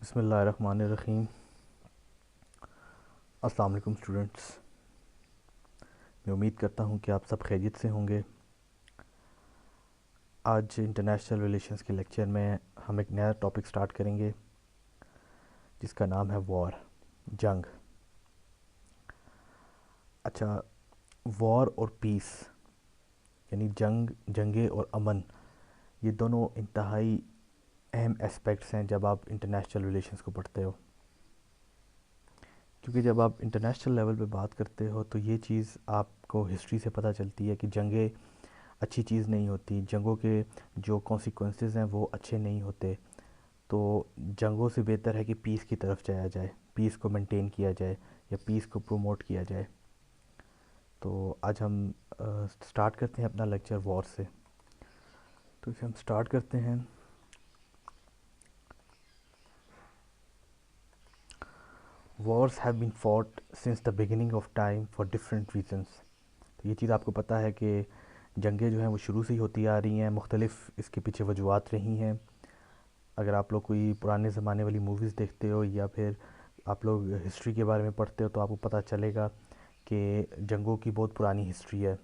बिस्मिल्लाहिर्रहमानिर्रहीम। अस्सलाम वालेकुम स्टूडेंट्स। मैं उम्मीद करता हूँ कि आप सब खैरियत से होंगे। आज इंटरनेशनल रिलेशंस के लेक्चर में हम एक नया टॉपिक स्टार्ट करेंगे जिसका नाम है वॉर, जंग। अच्छा, वॉर और पीस यानी जंगे और अमन, ये दोनों इंतहाई अहम एस्पेक्ट्स हैं जब आप इंटरनेशनल रिलेशंस को पढ़ते हो। क्योंकि जब आप इंटरनेशनल लेवल पे बात करते हो तो ये चीज़ आपको हिस्ट्री से पता चलती है कि जंगे अच्छी चीज़ नहीं होती, जंगों के जो कॉन्सिक्वेंसेस हैं वो अच्छे नहीं होते। तो जंगों से बेहतर है कि पीस की तरफ जाया जाए, पीस को मेंटेन किया जाए या पीस को प्रमोट किया जाए। तो आज हम स्टार्ट करते हैं अपना लेक्चर वॉर से। तो इसे हम स्टार्ट करते हैं। Wars have been fought since the beginning of time for different reasons. तो ये चीज़ आपको पता है कि जंगें जो हैं वो शुरू से ही होती आ रही हैं, मुख्तलिफ इसके पीछे वजूहत रही हैं। अगर आप लोग कोई पुराने ज़माने वाली मूवीज़ देखते हो या फिर आप लोग हिस्ट्री के बारे में पढ़ते हो तो आपको पता चलेगा कि जंगों की बहुत पुरानी हिस्ट्री है।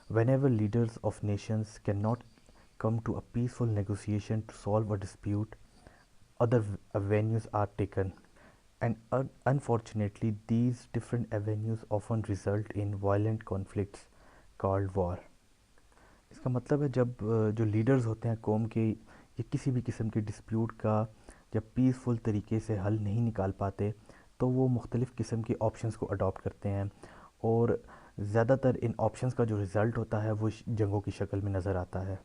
Whenever leaders of nations cannot come to a peaceful negotiation to solve a dispute, other avenues are taken. And unfortunately, these different avenues often result in violent conflicts called war. इसका मतलब है जब जो leaders होते हैं कौम के, ये किसी भी किस्म के डिस्प्यूट का जब पीसफुल तरीके से हल नहीं निकाल पाते तो वो मुख्तलिफ़ किस्म के ऑप्शंस को अडॉप्ट करते हैं, और ज़्यादातर इन ऑप्शंस का जो रिज़ल्ट होता है वो जंगों की शक्ल में नज़र आता है।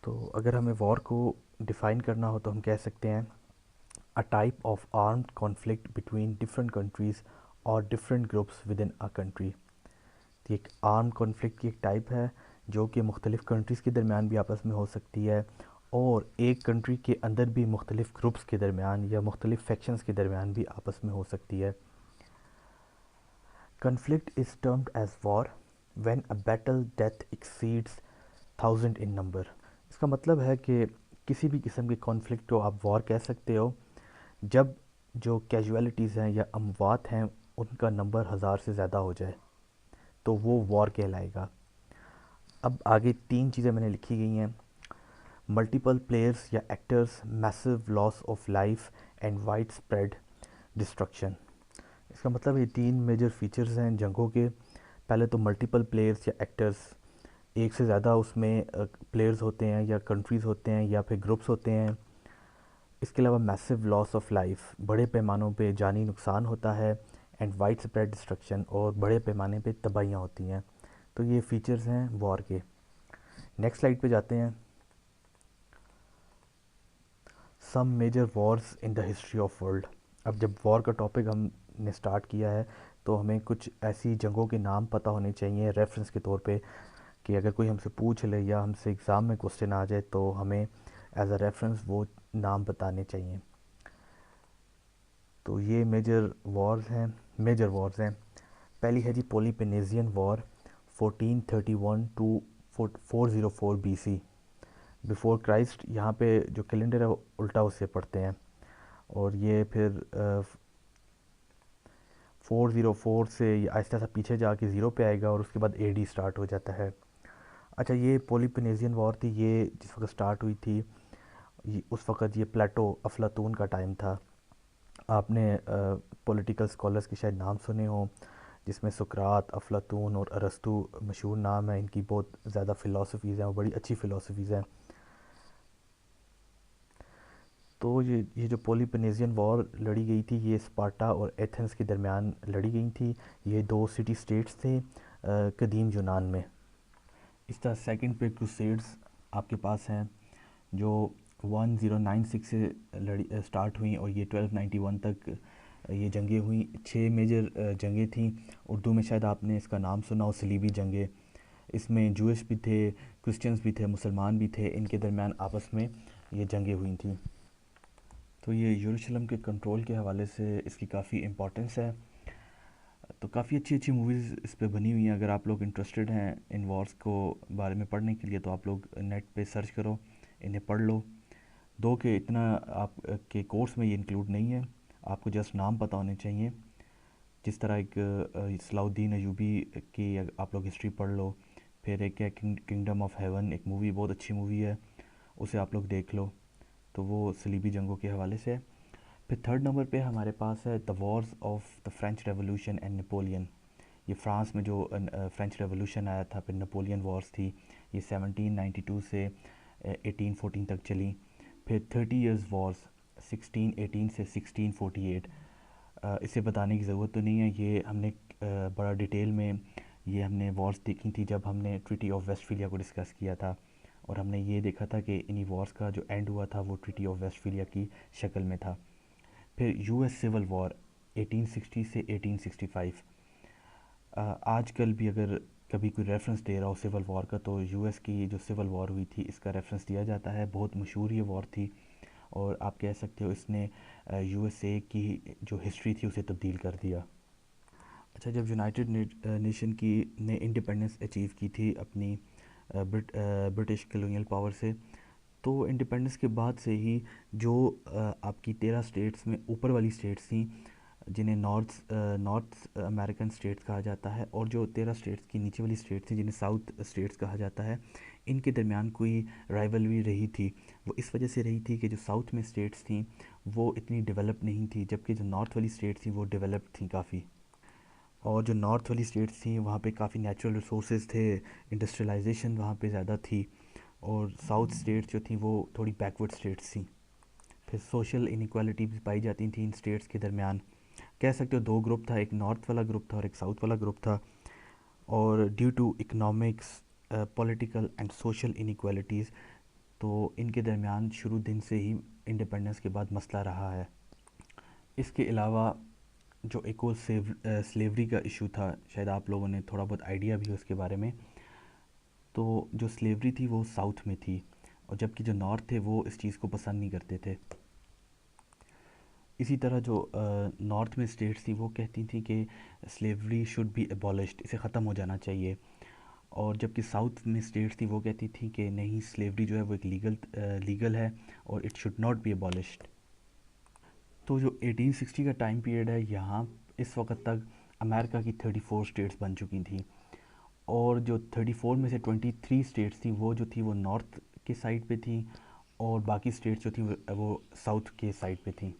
तो अगर हमें वॉर को डिफ़ाइन करना हो तो हम कह सकते हैं a type of armed conflict between different countries और different groups within a country. तो एक आर्म कॉन्फ्लिक्ट की एक टाइप है जो कि मुख्तलिफ़ कंट्रीज़ के दरमियान भी आपस में हो सकती है, और एक कंट्री के अंदर भी मुख्तलिफ़ ग्रुप्स के दरमियान या मुख्तलिफ़ फैक्शंस के दरमियान भी आपस में हो सकती है। Conflict is termed as war when a battle death exceeds 1000 in number. इसका मतलब है कि किसी भी किस्म के कॉन्फ्लिक्ट को आप वॉर कह सकते हो जब जो कैजुअलिटीज़ हैं या अमवात हैं उनका नंबर 1000 से ज़्यादा हो जाए तो वो वॉर कहलाएगा। अब आगे तीन चीज़ें मैंने लिखी गई हैं: मल्टीपल प्लेयर्स या actors, massive loss of life and wide spread destruction. इसका मतलब ये तीन मेजर फीचर्स हैं जंगों के। पहले तो मल्टीपल प्लेयर्स या एक्टर्स, एक से ज़्यादा उसमें प्लेयर्स होते हैं या कंट्रीज़ होते हैं या फिर ग्रुप्स होते हैं। इसके अलावा मैसिव लॉस ऑफ लाइफ, बड़े पैमानों पे जानी नुकसान होता है, एंड वाइड स्प्रेड डिस्ट्रक्शन, और बड़े पैमाने पे तबाहियाँ होती हैं। तो ये फीचर्स हैं वॉर के। नेक्स्ट स्लाइड पे जाते हैं। Some major wars in the history of world. अब जब वॉर का टॉपिक हमने स्टार्ट किया है तो हमें कुछ ऐसी जंगों के नाम पता होने चाहिए रेफरेंस के तौर पे, कि अगर कोई हमसे पूछ ले या हमसे एग्ज़ाम में क्वेश्चन आ जाए तो हमें एज अ रेफरेंस वो नाम बताने चाहिए। तो ये मेजर वॉर्स हैं। पहली है जी Peloponnesian war 1431 to 404 BC before Christ. यहाँ पे जो कैलेंडर है वो उल्टा उससे पढ़ते हैं, और ये फिर 404 से आहिस्ता आहिस्ता पीछे जाके ज़ीरो पे आएगा और उसके बाद AD स्टार्ट हो जाता है। अच्छा, ये पोलिपेनेजियन वॉर थी, ये जिस वक्त स्टार्ट हुई थी उस वक़्त ये प्लेटो अफलातून का टाइम था। आपने पॉलिटिकल स्कॉलर्स के शायद नाम सुने हों, जिसमें सुकरात, अफलातून और अरस्तू मशहूर नाम है। इनकी बहुत ज़्यादा फ़िलासफ़ीज़ हैं, वो बड़ी अच्छी फ़िलासफ़ीज़ हैं। तो ये जो पोलिपेनेजियन वॉर लड़ी गई थी ये स्पार्टा और एथेंस के दरमियान लड़ी गई थी। ये दो सिटी स्टेट्स थे कदीम यूनान में। इस तरह सेकंड पे क्रूसेड्स आपके पास हैं जो 1096 से लड़ी स्टार्ट हुई, और ये 1291 तक ये जंगें हुई। छः मेजर जंगें थीं। उर्दू में शायद आपने इसका नाम सुना हो, सलीबी जंगें। इसमें जूश भी थे, क्रिश्चियंस भी थे, मुसलमान भी थे, इनके दरमियान आपस में ये जंगें हुई थी। तो ये यरूशलेम के कंट्रोल के हवाले से इसकी काफ़ी इम्पोर्टेंस है। तो काफ़ी अच्छी अच्छी मूवीज़ इस पे बनी हुई हैं। अगर आप लोग इंटरेस्टेड हैं इन वॉर्स को बारे में पढ़ने के लिए तो आप लोग नेट पे सर्च करो, इन्हें पढ़ लो। दो के इतना आप के कोर्स में ये इंक्लूड नहीं है, आपको जस्ट नाम पता होने चाहिए। जिस तरह एक सलाउद्दीन अयूबी की आप लोग हिस्ट्री पढ़ लो, फिर एक है किंगडम ऑफ हेवन, एक मूवी बहुत अच्छी मूवी है, उसे आप लोग देख लो, तो वो सलीबी जंगों के हवाले से है। फिर थर्ड नंबर पे हमारे पास है the Wars of the French revolution and Napoleon. ये फ्रांस में जो फ्रेंच रेवोल्यूशन आया था, फिर नेपोलियन वॉर्स थी, ये 1792 से 1814 तक चली। फिर 30 इयर्स वॉर्स 1618 से 1648। इसे बताने की ज़रूरत तो नहीं है, ये हमने बड़ा डिटेल में ये हमने वॉर्स देखी थी जब हमने ट्रीटी ऑफ वेस्टफिलिया को डिस्कस किया था, और हमने ये देखा था कि इन्हीं वॉर्स का जो एंड हुआ था वो ट्रीटी ऑफ वेस्टफिलिया की शक्ल में था। फिर यूएस सिविल वॉर 1860 से 1865। आजकल भी अगर कभी कोई रेफरेंस दे रहा हो सिविल वॉर का, तो यूएस की जो सिविल वॉर हुई थी इसका रेफरेंस दिया जाता है। बहुत मशहूर ये वॉर थी, और आप कह सकते हो इसने यूएसए की जो हिस्ट्री थी उसे तब्दील कर दिया। अच्छा, जब यूनाइटेड नेशन की ने इंडिपेंडेंस अचीव की थी अपनी ब्रिटिश कॉलोनियल पावर से, तो इंडिपेंडेंस के बाद से ही जो आपकी 13 स्टेट्स में ऊपर वाली स्टेट्स थी, जिन्हें नॉर्थ अमेरिकन स्टेट्स कहा जाता है, और जो 13 स्टेट्स की नीचे वाली स्टेट्स थी जिन्हें साउथ स्टेट्स कहा जाता है, इनके दरमियान कोई राइवलरी रही थी। वो इस वजह से रही थी कि जो साउथ में स्टेट्स थी वो इतनी डेवलप नहीं थी, जबकि जो नॉर्थ वाली स्टेट्स थी वो डेवलप थी काफ़ी। और जो नॉर्थ वाली स्टेट्स थी वहाँ पे काफ़ी नेचुरल रिसोर्सेज थे, इंडस्ट्रियलाइजेशन वहाँ पे ज़्यादा थी, और साउथ स्टेट्स जो थी वो थोड़ी बैकवर्ड स्टेट्स थी। फिर सोशल इनक्वालिटी भी पाई जाती थी इन स्टेट्स के दरमियान। कह सकते हो दो ग्रुप था, एक नॉर्थ वाला ग्रुप था और एक साउथ वाला ग्रुप था। और due to economics, political and social inequalities, तो इनके दरमियान शुरू दिन से ही इंडिपेंडेंस के बाद मसला रहा है। इसके अलावा जो एक और स्लेवरी का इशू था, शायद आप लोगों ने थोड़ा बहुत आइडिया भी हो उसके बारे में। तो जो स्लेवरी थी वो साउथ में थी, और जबकि जो नॉर्थ थे वो इस चीज़ को पसंद नहीं करते थे। इसी तरह जो नॉर्थ में स्टेट्स थी वो कहती थी कि स्लेवरी शुड बी एबॉलिश्ड, इसे ख़त्म हो जाना चाहिए। और जबकि साउथ में स्टेट्स थी वो कहती थी कि नहीं, स्लेवरी जो है वो एक लीगल है और it should not be abolished. तो जो 1860 का टाइम पीरियड है, यहाँ इस वक्त तक अमेरिका की 34 स्टेट्स बन चुकी थी, और जो 34 में से 23 स्टेट्स थी वो जो थी वो नॉर्थ के साइड पे थी, और बाकी स्टेट्स जो थी वो साउथ के साइड पे थी।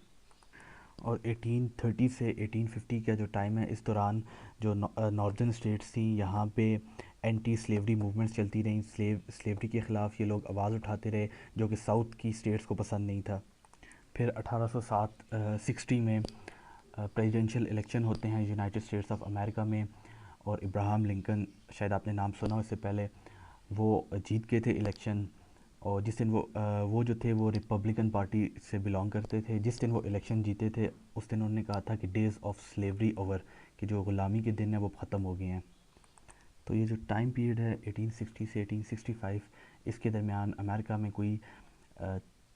और 1830 से 1850 का जो टाइम है, इस दौरान जो नॉर्दर्न स्टेट्स थी यहाँ पे एंटी स्लेवरी मूवमेंट्स चलती रहीं, स्लेवरी के ख़िलाफ़ ये लोग आवाज़ उठाते रहे, जो कि साउथ की स्टेट्स को पसंद नहीं था। फिर 1860 में प्रेसिडेंशियल इलेक्शन होते हैं यूनाइटेड स्टेट्स ऑफ अमेरिका में, और इब्राहम लिंकन, शायद आपने नाम सुना हो इससे पहले, वो जीत गए थे इलेक्शन। और जिस दिन वो जो थे वो रिपब्लिकन पार्टी से बिलोंग करते थे। जिस दिन वो इलेक्शन जीते थे उस दिन उन्होंने कहा था कि डेज़ ऑफ स्लेवरी ओवर, कि जो ग़ुलामी के दिन है वो ख़त्म हो गए हैं। तो ये जो टाइम पीरियड है 1860 से 1865, इसके दरमियान अमेरिका में कोई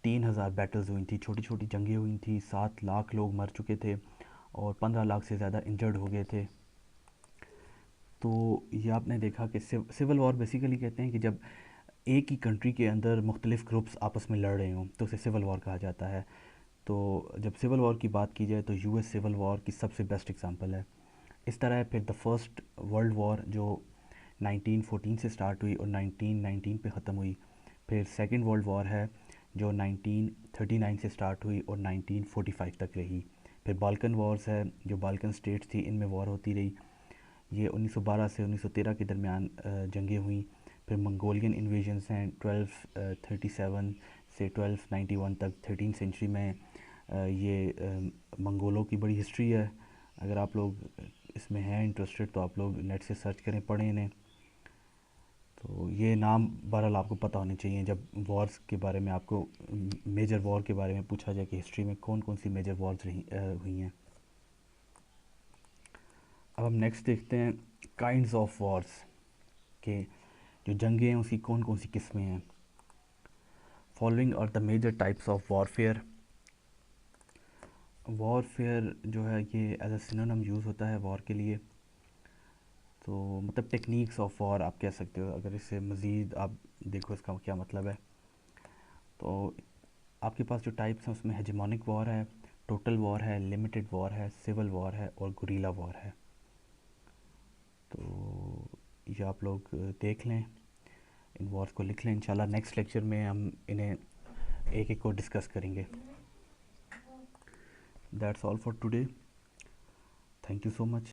3,000 बैटल्स हुई थी, छोटी छोटी जंगें हुई थी, 7 लाख लोग मर चुके थे, और 15 लाख से ज़्यादा इंजर्ड हो गए थे। तो ये आपने देखा कि सिविल वॉर बेसिकली कहते हैं कि जब एक ही कंट्री के अंदर मुख्तलिफ ग्रुप्स आपस में लड़ रहे हों तो उसे सिविल वॉर कहा जाता है। तो जब सिविल वॉर की बात की जाए तो यूएस सिविल वॉर की सबसे बेस्ट एग्जांपल है। इस तरह है फिर द फर्स्ट वर्ल्ड वॉर जो 1914 से स्टार्ट हुई और 1919 पे ख़त्म हुई। फिर सेकंड वर्ल्ड वॉर है जो 1939 से स्टार्ट हुई और 1945 तक रही। फिर बाल्कन वॉर्स है, जो बाल्कन स्टेट्स थी इनमें वॉर होती रही, ये 1912 से 1913 के दरमियान जंगें हुई। फिर मंगोलियन इन्वेजन्स हैं 1237 से 1291 तक, 13 सेंचुरी में। ये मंगोलों की बड़ी हिस्ट्री है, अगर आप लोग इसमें हैं इंटरेस्टेड तो आप लोग नेट से सर्च करें, पढ़ें इन्हें। तो ये नाम बहरहाल आपको पता होने चाहिए जब वॉर्स के बारे में आपको मेजर वॉर के बारे में पूछा जाए कि हिस्ट्री में कौन कौन सी मेजर वॉर्स हुई हैं। अब हम नेक्स्ट देखते हैं काइंड्स ऑफ वॉर्स के, जो जंगें हैं उसकी कौन कौन सी किस्में हैं। Following are the major types of warfare. Warfare जो है ये एज अ सिनोनिम यूज़ होता है वॉर के लिए, तो मतलब टेक्निक्स ऑफ वॉर आप कह सकते हो, अगर इससे मज़ीद आप देखो इसका क्या मतलब है। तो आपके पास जो टाइप्स हैं उसमें हेजेमोनिक वॉर है, टोटल वॉर है, लिमिटेड वॉर है, सिविल वॉर है और गुरीला वॉर है। तो ये आप लोग देख लें, इन वॉर्स को लिख लें। इंशाल्लाह नेक्स्ट लेक्चर में हम इन्हें एक एक को डिस्कस करेंगे। That's all for today, thank you so much.